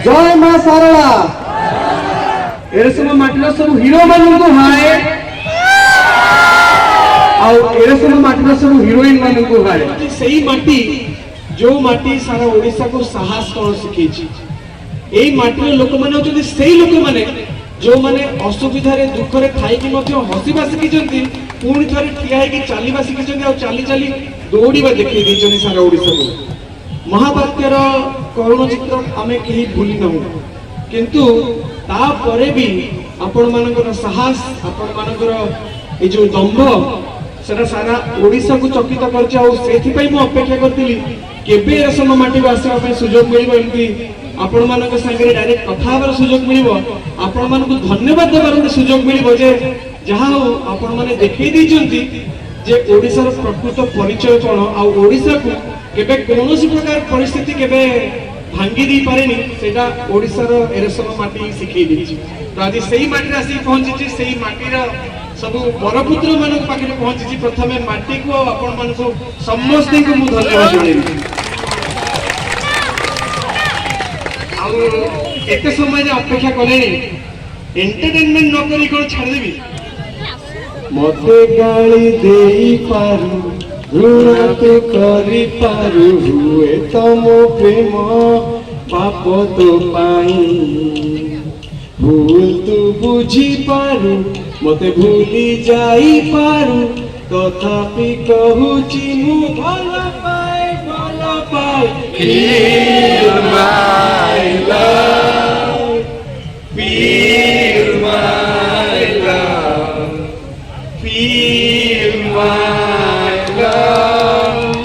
जय मां सारला एरसम माटीर सब हीरो मान को हाय एरसम माटीर सब हिरोइन मान को हाय सही माटी जो माटी सारा ओडिशा को साहस कौन शिखी यही माटीर लोक मैंने होती से लोक मैंने जो मैंने असुविधा दुख रे खाई हसवा शिखी पुणी थे ठिया चलवा शिखी चली चली दौड़ा देखी सारा ओडिशा को महाबात्यार करुण चित्र आम कहीं भूली ना किंतु तापरे भी आपण मानकर साहस आपण मानकर जो दंभ सेटा सारा ओडिशा को चकित कर अपेक्षा करी केबे एरसम माटी को आसवा सुजोग मिल एमती आपण मानक संगे डायरेक्ट कथा हबार सुजोग मिल आपण मानक धन्यवाद देवार सुजोग मिल जे जहाँ आपण माने देखै दैछंती जे ओडिशार प्रकृत परिचय कोन आ ओडिशा को केबे कोनोसी प्रकार परिस्थिति केबे भांगी दी पारेनी सेटा ओडिशार एरसम माटी सिखै दैछि तो आज सेही माटी आसी पहुंची सेही माटीर सब बरपुत्र मान पाखे पहुंची प्रथमे माटी को आपण मान को समस्त को मु धन्यवाद जणेबी एते समय अपेक्षा कले एंटरटेनमेंट न करी कोन छाड़ देबी मते गाली देई पारू ऋण तो करी पारू हुए तम प्रेम पाप तो पाई भूल तू बुझी पारू मते भूली जाई पारू तथापि कहूची मु भल पाए Feel my love, feel my love, feel my love,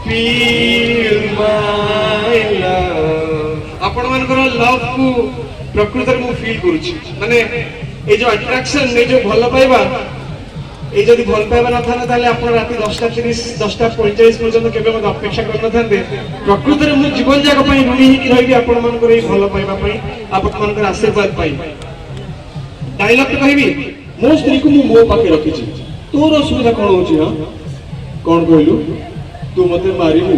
feel my love. आपण मानकर लव को प्रकृत में फील करूची माने ए जो अट्रैक्शन ए जो भल पाइबा ए जदि भल पाइबा न थाना ताले आपण राती 10:30 10:45 पर्यंत केबे मत अपेक्षा कर न थांदे प्रकृत में मु जीवन जाक पई ऋणी ही रहिबी आपण मानकर ए भल पाइबा पई आपण मानकर आशीर्वाद पाई डायलॉग तो कहबी मो स्त्री को मो पाके रखी छी तोर असुविधा कोन होची हां कोन कहलु तू मते मारिबू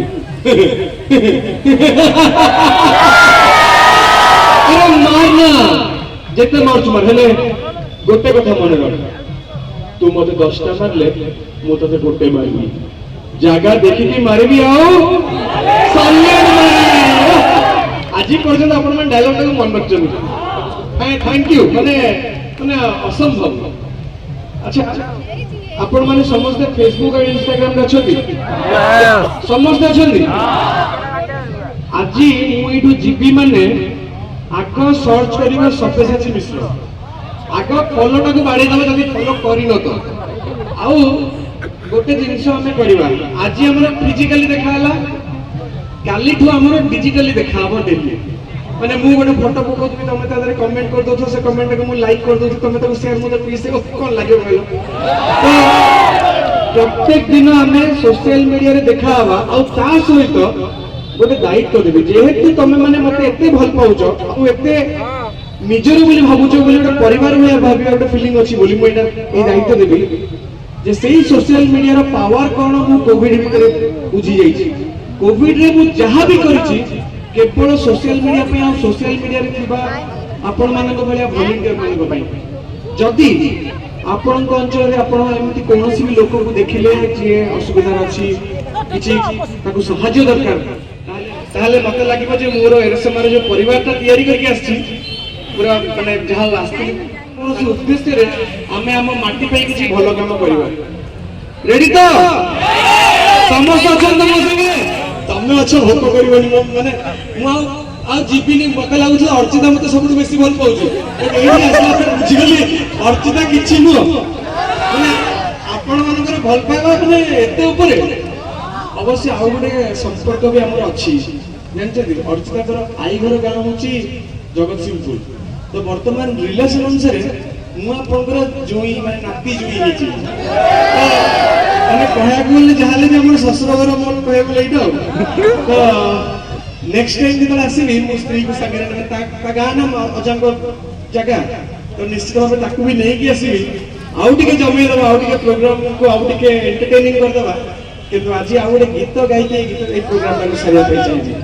अरे मारना जिते मार मार हेले गोटे कथा मन रख तू मते 10टा मारले मु तते गोटे मारबी जागा देखिकी मारबी आओ साइलेंट मारबी आज पर्यंत आपण मन डायलॉग को मन रखछन थैंक यू माने माने असंभव अच्छा आपण माने समस्त फेसबुक और इंस्टाग्राम रे अछथि समस्त अछथि आज मु इठु जीबी माने आग सर्च करिबा सब्यसाची मिश्र आग फॉलोटा को बाड़ी दबे जदि फॉलो करि न तो आउ गोटे जिंस हमें करबा आज हमरा फिजिकली देखाला काली ठु हमरा डिजिटली देखाबो डेली माने मु गोटे फोटो पकोथि तमे तादरे कमेंट कर दोथो से कमेंट को मु लाइक कर दोथि तमे ताको शेयर मु प्लीज से कोन लागियो कहलो तो प्रत्येक दिन हमें सोशल मीडिया रे देखावा आ ता सहित गोटे दायित्व देबी जेहेतु तमे माने मते एते भल पाउछो आ एते निजर बोली भाबुछो बोली गोटे परिवार में भाबी गोटे फीलिंग अछि बोली मु एटा ए दायित्व देबी जे सेही सोशल मीडिया रो पावर कोन मु कोविड भितर बुझी जाई छी कोविड रे मु जहा भी करछि केवल सोशल मीडिया पे आ सोशल मीडिया रे थिबा आपण मानक भलिया वॉलंटियर मानक पई जदि आपण को अंचल रे आपण एमिति कोनोसी भी लोक को देखिले जे असुविधा अछि किछि ताको सहाय्य दरकार ताले मते लागिबो जे मोर एरसमार जो परिवारटा तयारी करके आछि पूरा माने जहा आस्ति कोनोसी उद्देश्य रे आमे हम माटी पई किछि भलो काम करबा रेडी तो समस्त अछन तम संगे तमे अछ भोक करबनी माने मु आ जीपीनी मते लागुछ अर्चिता मते सबटु बेसी भल पाउछ एही आसला पे बुझी गली अर्चिता किछि नु माने आपण मानकर भल पाइबा माने एते ऊपर अवश्य आउ गोटे संपर्क भी हमर अछि जानछथि अर्चिता कर आई घर गाम होची जगतसिंहपुर तो वर्तमान रिलेशन अनुसार मु आपनकर जोई माने नाती जोई हेची माने कहया बोले जहाले भी हमर ससुर घर मन कहया बोले इटा तो नेक्स्ट टाइम जब आसीबी मो स्त्री को संगे रे ता गाना अजंग जगह तो निश्चित भाव ताकू भी नहीं कि आसीबी आउ टिके जमे दबा आउ टिके प्रोग्राम को आउ टिके एंटरटेनिंग कर दबा किंतु आज आउ गोटे गीत गाई के गीत ए प्रोग्राम को सारिया पे चाहिए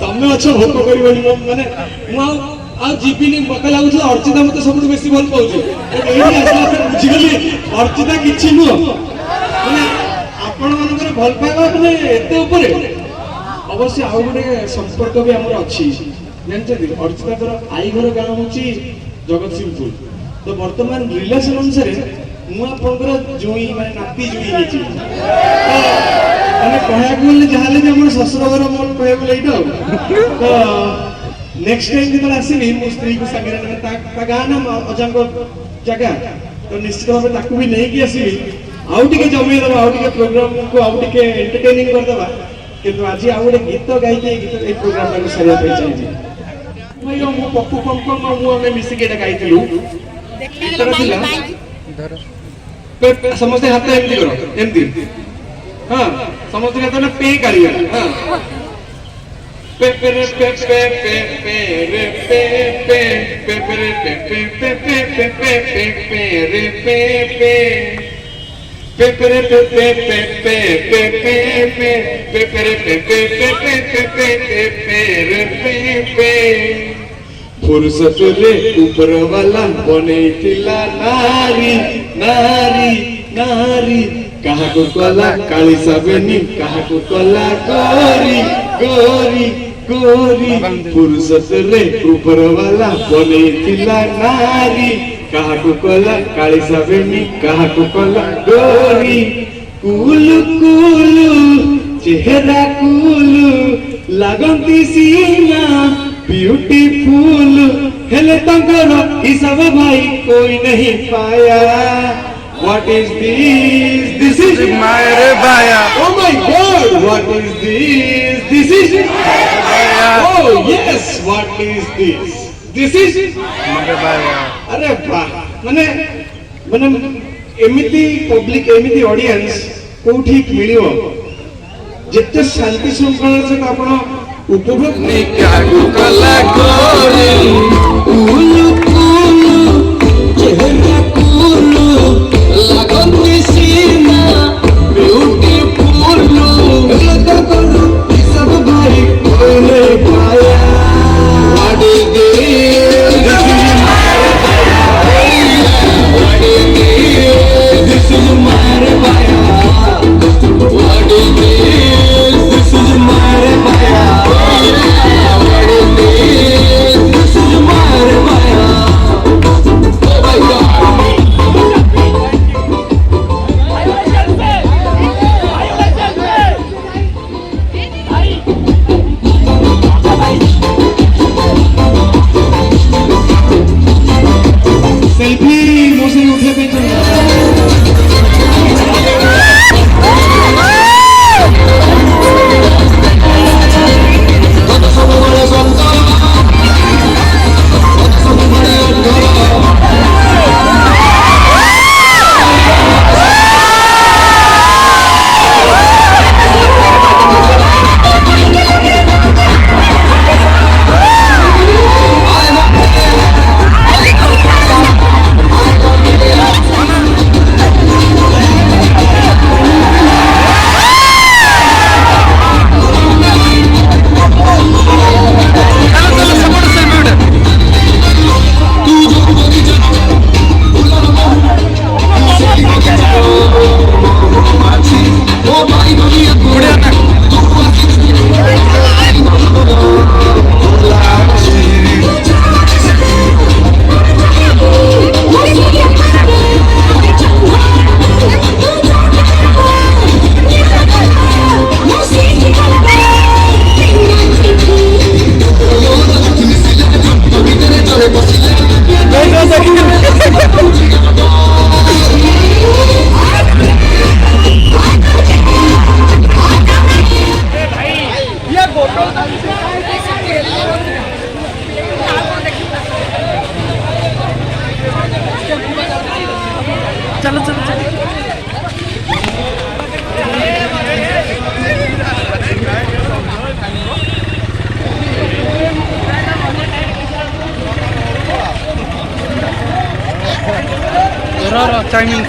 तमे अच्छो भोक करबनी माने मु आ जीपीनी मते लागु अर्चिता मते सबटु बेसी भल पाउछ एही आसला बुझी गली अर्चिता किछि नु माने आपण मनकर भल पाइबा माने एते ऊपर अवश्य आउ गोटे संपर्क भी हमर अछि जानते अर्चिता कर आई घर गाँव होची जगतसिंहपुर तो वर्तमान रिलेशन अनुसार मु आपनकर जुई माने नाती जुई हेची माने कहया बोले जहाले भी हमर ससुर घर मन कहया बोले इतो तो नेक्स्ट टाइम जब आसीबी मो स्त्री को संगे ने ता गाँ नाम अजांग जगह तो निश्चित भाव ताकू भी नहीं कि आसीबी आउ टिके जमे दबा आउ टिके प्रोग्राम को आउ टिके एंटरटेनिंग कर दबा किंतु आज आउ गोटे गीत गाई के गीत ए प्रोग्राम को सरिया पे चाहिए भाई मु पप्पू कंकन मु हमें मिसी के गाइथिलु गीतरा थिला पे समस्त हाथ एमती करो एमती हां समस्त हाथ ना पे करिया हां पे पे रे पे पे पे पे रे पे पे पे पे रे पे पे पे पे पे पे पे रे पे पे पे पे रे पे पे पे पे पे पे पे पे रे पे पे पे पे पे पे पे रे पे पे फुर्सत रे ऊपर वाला बनैतिला नारी नारी नारी कहा को कला काली सबनी कहा को कला गोरी गोरी गोरी फुर्सत रे ऊपर वाला बनैतिला नारी कहा को कला काली सबनी कहा को कला गोरी कुलु कुलु चेहरा कुलु लगंती सीना ब्यूटीफुल हेले तंकर हिसाब भाई कोई नहीं पाया What is this? This is मारे बाया. Oh my God! What is this? This is Oh yes! What is this? This is मारे बाया. अरे वाह माने माने एमिति पब्लिक एमिति ऑडियंस कोठी मिलियो जेते शांति शृंखला से आपण उपभोग नी क्या कला गोरी कुलु कुलु चेहरा कुलु लगंती सीना ब्यूटीफुल लगा करो सब भाई कोई नहीं पाया What is this? This is मारे बाया. What is this? This is मारे बाया. What is this? This is मारे बाया. What is this? This is मारे बाया. Oh my God! सेल्फी मुझे उठे पे चलो चलो चलो. टाइमिंग